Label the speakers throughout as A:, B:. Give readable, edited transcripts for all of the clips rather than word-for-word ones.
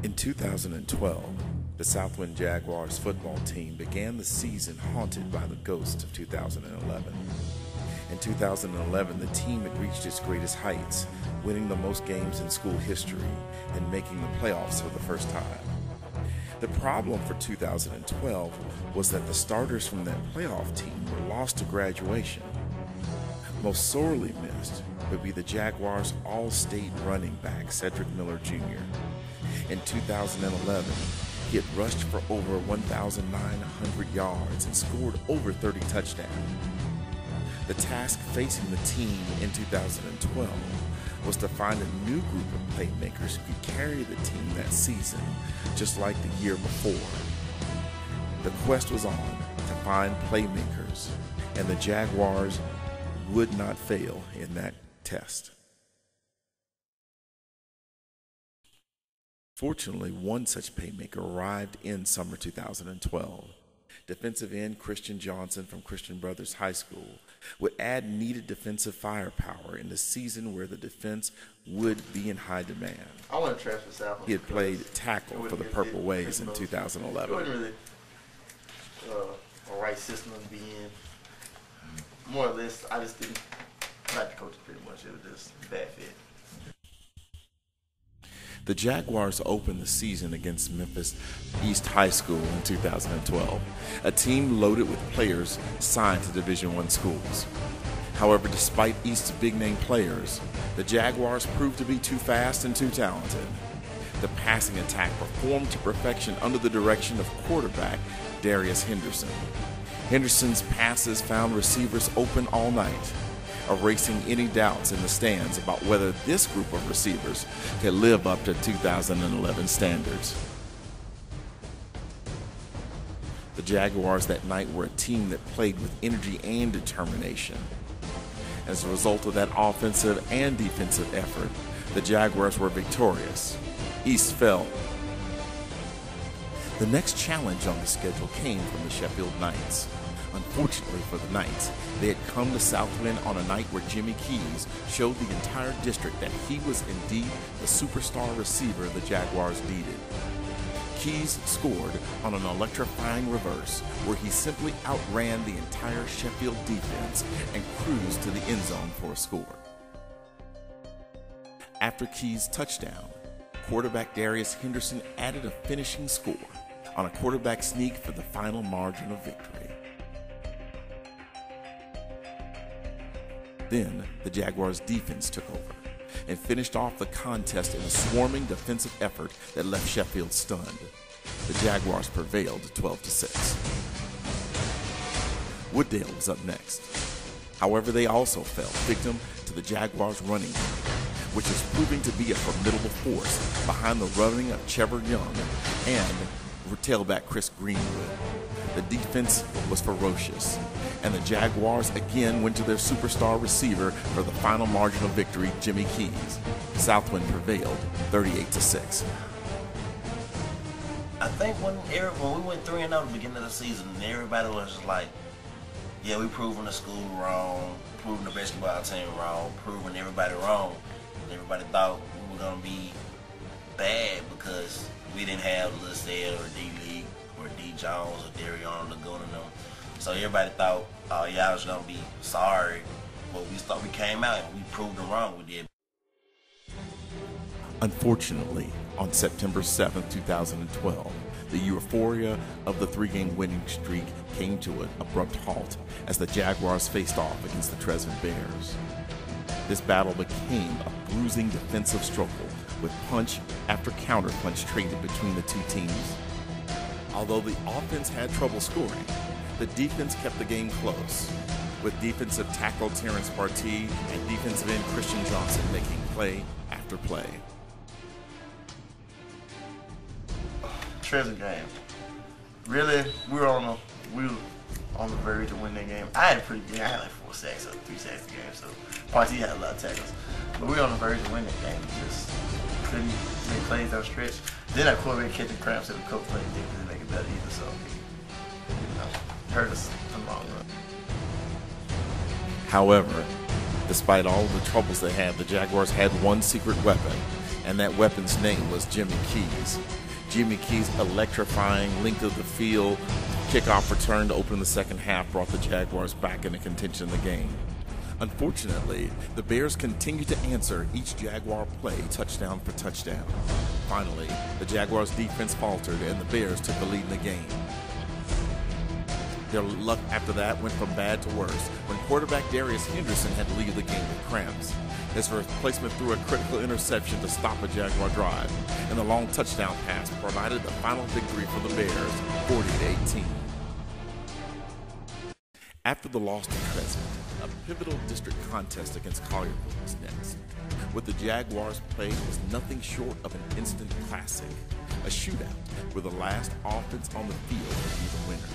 A: In 2012, the Southwind Jaguars football team began the season haunted by the ghosts of 2011. In 2011, the team had reached its greatest heights, winning the most games in school history and making the playoffs for the first time. The problem for 2012 was that the starters from that playoff team were lost to graduation. Most sorely missed would be the Jaguars' all-state running back, Cedric Miller Jr. In 2011, he had rushed for over 1,900 yards and scored over 30 touchdowns. The task facing the team in 2012 was to find a new group of playmakers who could carry the team that season, just like the year before. The quest was on to find playmakers, and the Jaguars would not fail in that test. Fortunately, one such playmaker arrived in summer 2012. Defensive end Christian Johnson from Christian Brothers High School would add needed defensive firepower in the season where the defense would be in high demand.
B: I want to transfer Southwind.
A: He had played tackle for the Purple Waves in 2011.
B: It wasn't really a right system to be in. More or less, I just didn't like the coaches pretty much. It was just a bad fit.
A: The Jaguars opened the season against Memphis East High School in 2012, a team loaded with players signed to Division I schools. However, despite East's big-name players, the Jaguars proved to be too fast and too talented. The passing attack performed to perfection under the direction of quarterback Darius Henderson. Henderson's passes found receivers open all night, erasing any doubts in the stands about whether this group of receivers could live up to 2011 standards. The Jaguars that night were a team that played with energy and determination. As a result of that offensive and defensive effort, the Jaguars were victorious. East fell. The next challenge on the schedule came from the Sheffield Knights. Unfortunately for the Knights, they had come to Southwind on a night where Jimmy Keys showed the entire district that he was indeed the superstar receiver the Jaguars needed. Keys scored on an electrifying reverse where he simply outran the entire Sheffield defense and cruised to the end zone for a score. After Keys' touchdown, quarterback Darius Henderson added a finishing score on a quarterback sneak for the final margin of victory. Then the Jaguars' defense took over and finished off the contest in a swarming defensive effort that left Sheffield stunned. The Jaguars prevailed 12-6. Wooddale was up next. However, they also fell victim to the Jaguars' running game, which is proving to be a formidable force behind the running of Trevor Young and tailback Chris Greenwood. The defense was ferocious, and the Jaguars again went to their superstar receiver for the final margin of victory, Jimmy Keys. Southwind prevailed 38-6.
C: I think when we went 3-0 at the beginning of the season, everybody was just like, yeah, we proving the school wrong, proving the basketball team wrong, proving everybody wrong. And everybody thought we were going to be bad because we didn't have Listed or D-League or D. Jones or Darion Lagoon and them. So everybody thought, oh yeah, I was gonna be sorry. But we came out and we proved them wrong. We did.
A: Unfortunately, on September 7, 2012, the euphoria of the three-game winning streak came to an abrupt halt as the Jaguars faced off against the Tresvant Bears. This battle became a bruising defensive struggle with punch after counter-punch traded between the two teams. Although the offense had trouble scoring, the defense kept the game close, with defensive tackle Terrence Partee and defensive end Christian Johnson making play after play.
B: Treasure game. Really, we were on the verge of winning that game. I had like 4 sacks or 3 sacks a game, so Partee had a lot of tackles. But we were on the verge of winning that game. We just couldn't make plays down stretch. Then that quarterback catching cramps and the coach playing defense didn't make it better either, so hurt us in the long run.
A: However, despite all of the troubles they had, the Jaguars had one secret weapon, and that weapon's name was Jimmy Keys. Jimmy Key's electrifying length of the field kickoff return to open the second half brought the Jaguars back into contention in the game. Unfortunately, the Bears continued to answer each Jaguar play touchdown for touchdown. Finally, the Jaguars' defense faltered and the Bears took the lead in the game. Their luck after that went from bad to worse when quarterback Darius Henderson had to leave the game with cramps. His replacement threw a critical interception to stop a Jaguar drive, and the long touchdown pass provided the final victory for the Bears, 40-18. After the loss to Crescent, a pivotal district contest against Collierville was next. What the Jaguars played was nothing short of an instant classic, a shootout where the last offense on the field would be the winner.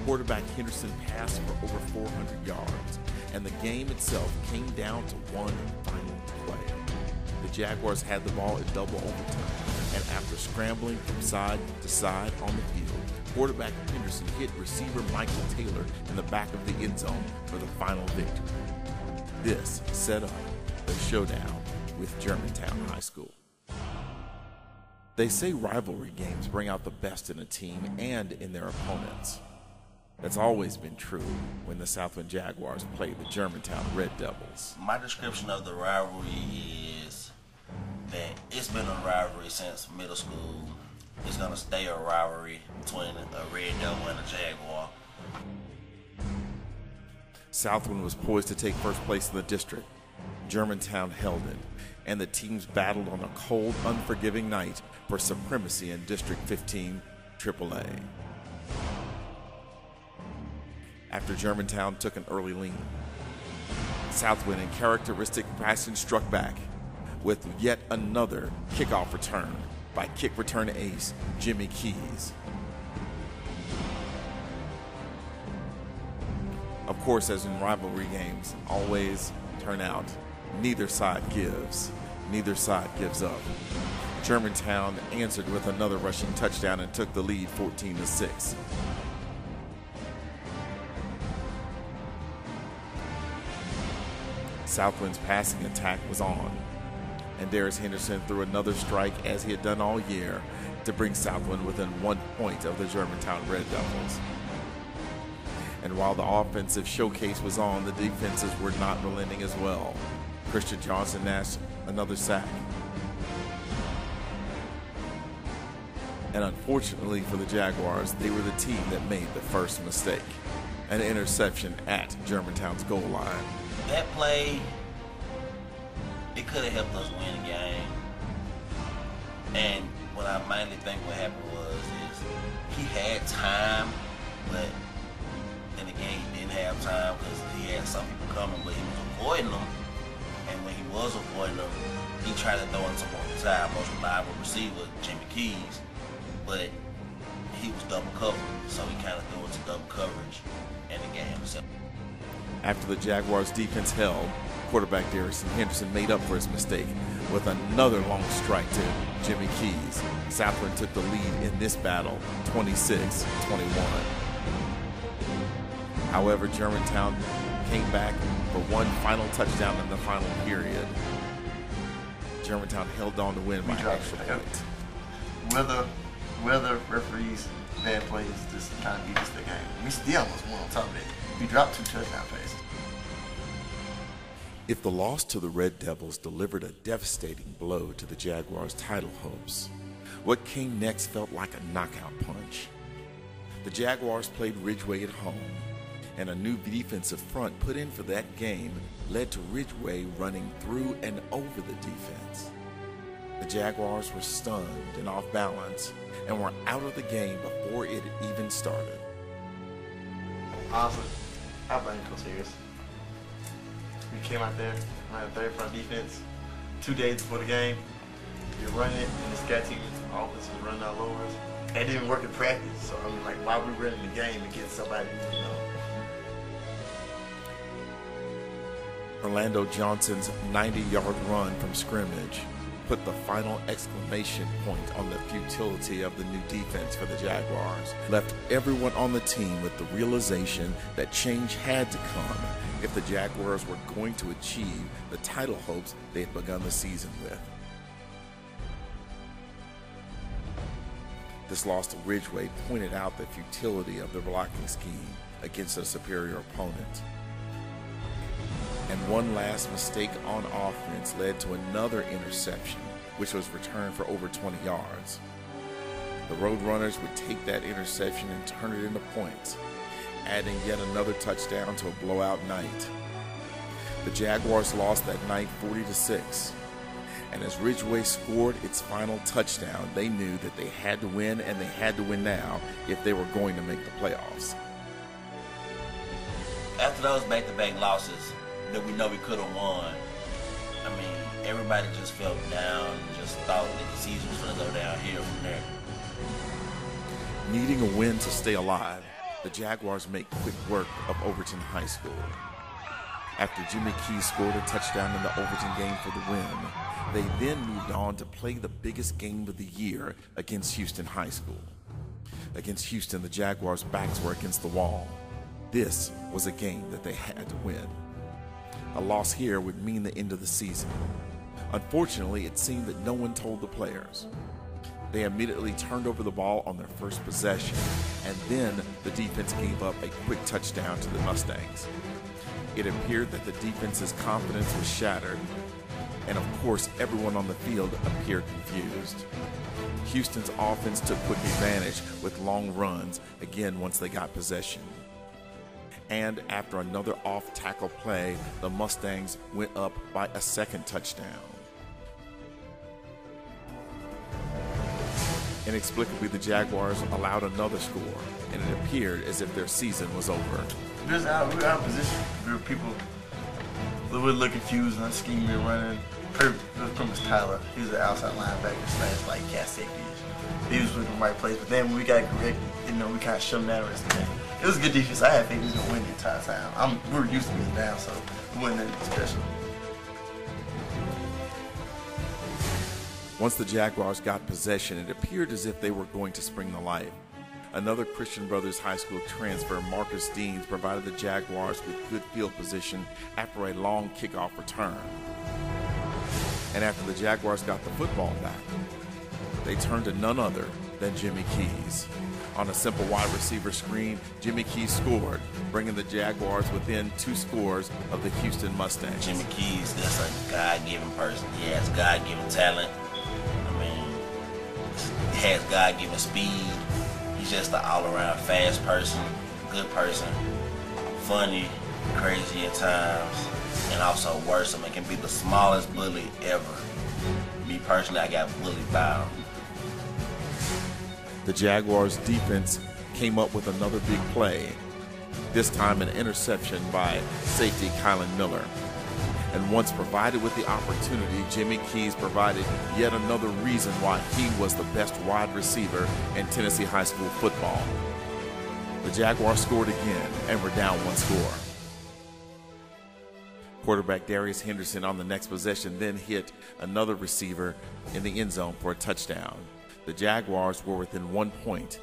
A: Quarterback Henderson passed for over 400 yards, and the game itself came down to one final play. The Jaguars had the ball in double overtime, and after scrambling from side to side on the field, quarterback Henderson hit receiver Michael Taylor in the back of the end zone for the final victory. This set up the showdown with Germantown High School. They say rivalry games bring out the best in a team and in their opponents. That's always been true when the Southwind Jaguars played the Germantown Red Devils.
C: My description of the rivalry is that it's been a rivalry since middle school. It's going to stay a rivalry between a Red Devil and a Jaguar.
A: Southwind was poised to take first place in the district. Germantown held it, and the teams battled on a cold, unforgiving night for supremacy in District 15 AAA. After Germantown took an early lead, Southwind in characteristic fashion struck back with yet another kickoff return by kick return ace Jimmy Keys. Of course, as in rivalry games always turn out, neither side gives, neither side gives up. Germantown answered with another rushing touchdown and took the lead 14-6. Southwind's passing attack was on, and Darius Henderson threw another strike as he had done all year to bring Southwind within 1 point of the Germantown Red Devils. And while the offensive showcase was on, the defenses were not relenting as well. Christian Johnson nashed another sack. And unfortunately for the Jaguars, they were the team that made the first mistake, an interception at Germantown's goal line.
C: That play, it could have helped us win the game. And what I mainly think what happened is he had time, but in the game he didn't have time because he had some people coming, but he was avoiding them. And when he was avoiding them, he tried to throw into our most reliable receiver, Jimmy Keys, but he was double covered, so he kind of threw into double coverage in the game. So
A: after the Jaguars' defense held, quarterback Darius Henderson made up for his mistake with another long strike to Jimmy Keys. Southwind took the lead in this battle, 26-21. However, Germantown came back for one final touchdown in the final period. Germantown held on to win by an extra point.
B: Whether referees bad plays just kind of beat us the game. We still almost won on top of it. We dropped 2 touchdown passes.
A: If the loss to the Red Devils delivered a devastating blow to the Jaguars' title hopes, what came next felt like a knockout punch. The Jaguars played Ridgeway at home, and a new defensive front put in for that game led to Ridgeway running through and over the defense. The Jaguars were stunned and off balance and were out of the game before it even started.
B: Honestly, I blame Coach Harris. We came out there, ran a third front defense 2 days before the game. You're running it, and the scat team offense was running all over us. That didn't work in practice, so I mean, like, why we running the game against somebody who,
A: Orlando Johnson's 90-yard run from scrimmage put the final exclamation point on the futility of the new defense for the Jaguars, left everyone on the team with the realization that change had to come if the Jaguars were going to achieve the title hopes they had begun the season with. This loss to Ridgeway pointed out the futility of the blocking scheme against a superior opponent. And one last mistake on offense led to another interception, which was returned for over 20 yards. The Roadrunners would take that interception and turn it into points, adding yet another touchdown to a blowout night. The Jaguars lost that night 40-6. And as Ridgeway scored its final touchdown, they knew that they had to win, and they had to win now if they were going to make the playoffs.
C: After those back-to-back losses that we know we could have won, I mean, everybody just felt down and just thought that the season was going to go downhill from there.
A: Needing a win to stay alive, the Jaguars make quick work of Overton High School. After Jimmy Keys scored a touchdown in the Overton game for the win, they then moved on to play the biggest game of the year against Houston High School. Against Houston, the Jaguars' backs were against the wall. This was a game that they had to win. A loss here would mean the end of the season. Unfortunately, it seemed that no one told the players. They immediately turned over the ball on their first possession, and then the defense gave up a quick touchdown to the Mustangs. It appeared that the defense's confidence was shattered, and of course, everyone on the field appeared confused. Houston's offense took quick advantage with long runs, again once they got possession. And after another off-tackle play, the Mustangs went up by a second touchdown. Inexplicably, the Jaguars allowed another score, and it appeared as if their season was over.
B: We were out of position. People were a little confused and scheming and running. From his Tyler, he was an outside linebacker slash like cat safety. He was looking the right place, but then when we got corrected, we kind of shut him down the rest of the game. It was a good defense. I had faith he was gonna win the entire time. We were used to being down, so it wasn't anything special.
A: Once the Jaguars got possession, it appeared as if they were going to spring to life. Another Christian Brothers High School transfer, Marcus Deans, provided the Jaguars with good field position after a long kickoff return. And after the Jaguars got the football back, they turned to none other than Jimmy Keys. On a simple wide receiver screen, Jimmy Keys scored, bringing the Jaguars within 2 scores of the Houston Mustangs.
C: Jimmy Keys, that's a God-given person. He has God-given talent. I mean, he has God-given speed. He's just an all-around fast person, good person, funny, crazy at times, and also worse. I mean, can be the smallest bully ever. Me personally, I got bullied by him.
A: The Jaguars' defense came up with another big play, this time an interception by safety Kylan Miller. And once provided with the opportunity, Jimmy Keys provided yet another reason why he was the best wide receiver in Tennessee high school football. The Jaguars scored again and were down 1 score. Quarterback Darius Henderson on the next possession then hit another receiver in the end zone for a touchdown. The Jaguars were within 1 point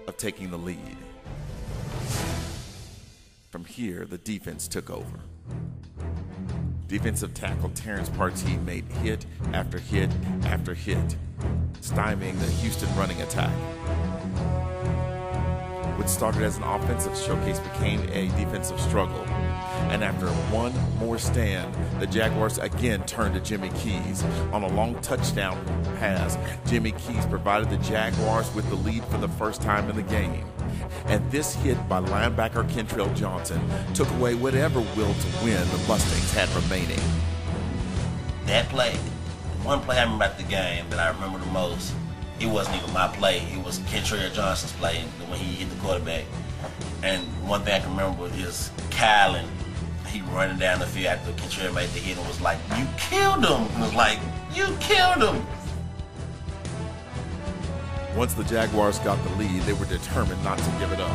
A: of taking the lead. From here, the defense took over. Defensive tackle Terrence Partee made hit after hit after hit, stymieing the Houston running attack. What started as an offensive showcase became a defensive struggle. And after one more stand, the Jaguars again turned to Jimmy Keys. On a long touchdown pass, Jimmy Keys provided the Jaguars with the lead for the first time in the game. And this hit by linebacker Kentrell Johnson took away whatever will to win the Mustangs had remaining.
C: That play, one play I remember at the game that I remember the most, it wasn't even my play. It was Kentrell Johnson's play when he hit the quarterback. And one thing I can remember is Kylan. He running down the field after Kentrell made the hit and was like, "You killed him." It was like, "You killed him."
A: Once the Jaguars got the lead, they were determined not to give it up.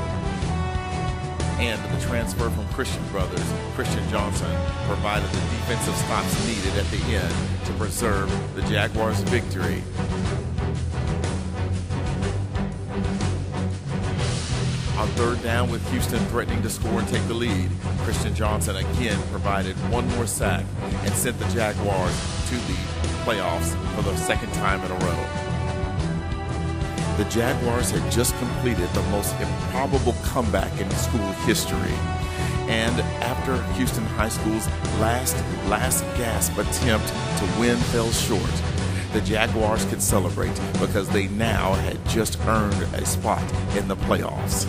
A: And the transfer from Christian Brothers, Christian Johnson, provided the defensive stops needed at the end to preserve the Jaguars' victory. On third down, with Houston threatening to score and take the lead, Christian Johnson again provided one more sack and sent the Jaguars to the playoffs for the second time in a row. The Jaguars had just completed the most improbable comeback in school history. And after Houston High School's last gasp attempt to win fell short, the Jaguars could celebrate because they now had just earned a spot in the playoffs.